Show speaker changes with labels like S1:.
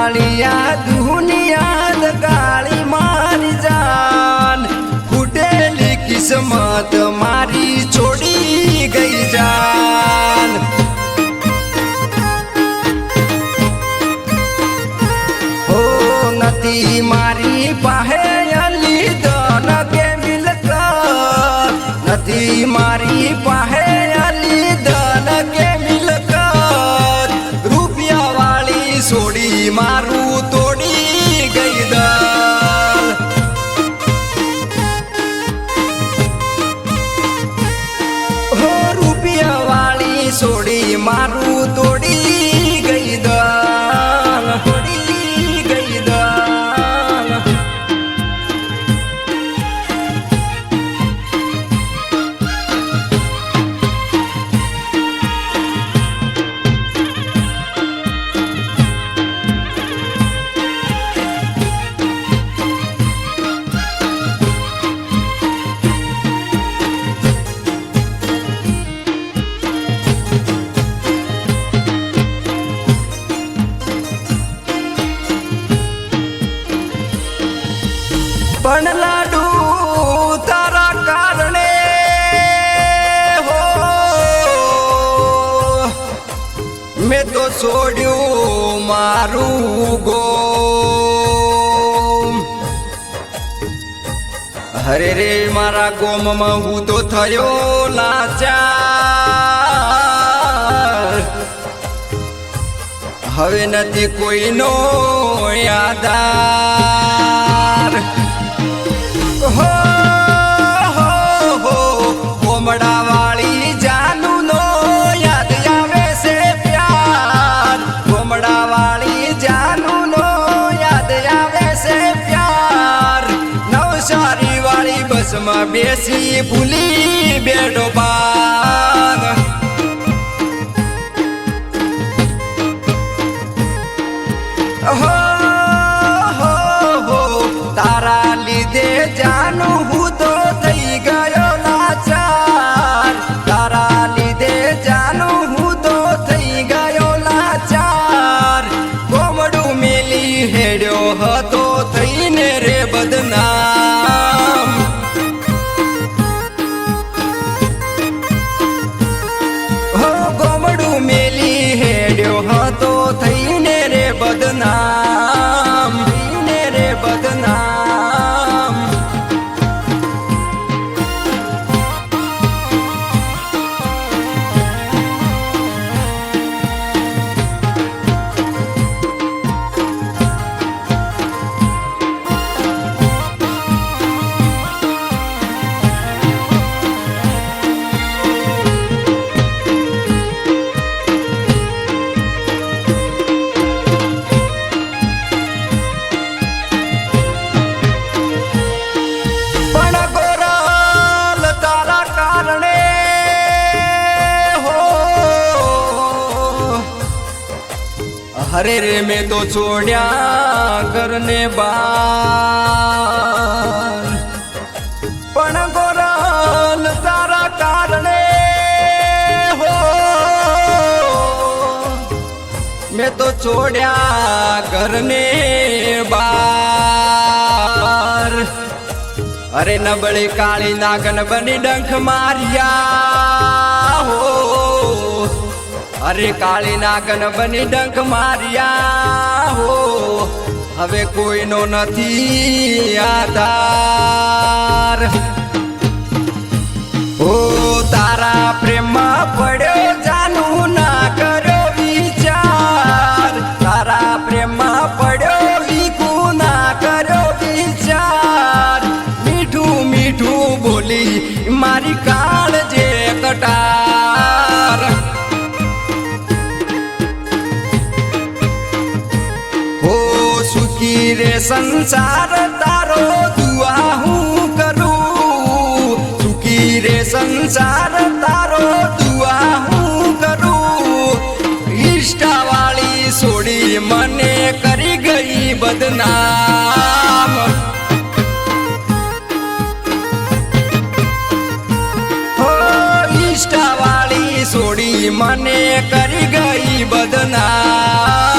S1: વાળિયા દુનિયાદ ગાળી મારી જાન ફૂટેલી કિસ્મત મારી છોડી ગઈ જાન ઓ નથી મારી પાસે અલી ધન કે મિલકત નથી મારી પાસે અલી ધન કે મિલકત રૂપિયા વાળી છોડી મારું તોડી ગઈ દલ હો રૂપિયા વાળી છોડી મારું તોડી ગઈ દલ તોડી ગઈ દલ પણ લાડુ તારા કારણે હો મેં તો છોડ્યું મારું ગોમ હરે રે મારા ગોમમાં હું તો થયો લાચાર હવે નથી કોઈનો યાદાર હો હો હો કોમડા વાળી જાનું નો યાદ આવે છે પ્યાર કોમડા વાળી જાનું નો યાદ આવે છે પ્યાર નવસારી વાળી બસમાં બેસી ભૂલી બેઠો પાગ હો તારા લીધે જાનું હું તો થઈ ગયો લાચાર તારા લીધે જાનું હું તો થઈ ગયો લાચાર કોમડું મેલી હેડ્યો હતો થઈને રે બદનામ હો કોમડું મેલી હેડ્યો હતો થઈને રે બદનામ થઈને રે બદનામ हरे रे मैं तो छोड़ा करने बार पण गोरल तारा कारणे हो मैं तो छोड़ा करने बार अरे नबड़ी काली नागन बनी डंख मारिया हो अरे काली नागन बनी डंक मारिया हो हवे कोई नो नथी आधार ओ तारा प्रेम पड़ो जानू ना करो विचार तारा प्रेम पड़ो वीकू ना करो विचार मीठू मीठू बोली मारी काल जे कटार सुखी रे संसार तारो दुआ हूँ करूँ सुखी रे संसार तारो दुआ हूँ करूँ इष्टा वाली सोड़ी मने करी गई बदनाम हो इष्टा वाली सोड़ी मने करी गई बदनाम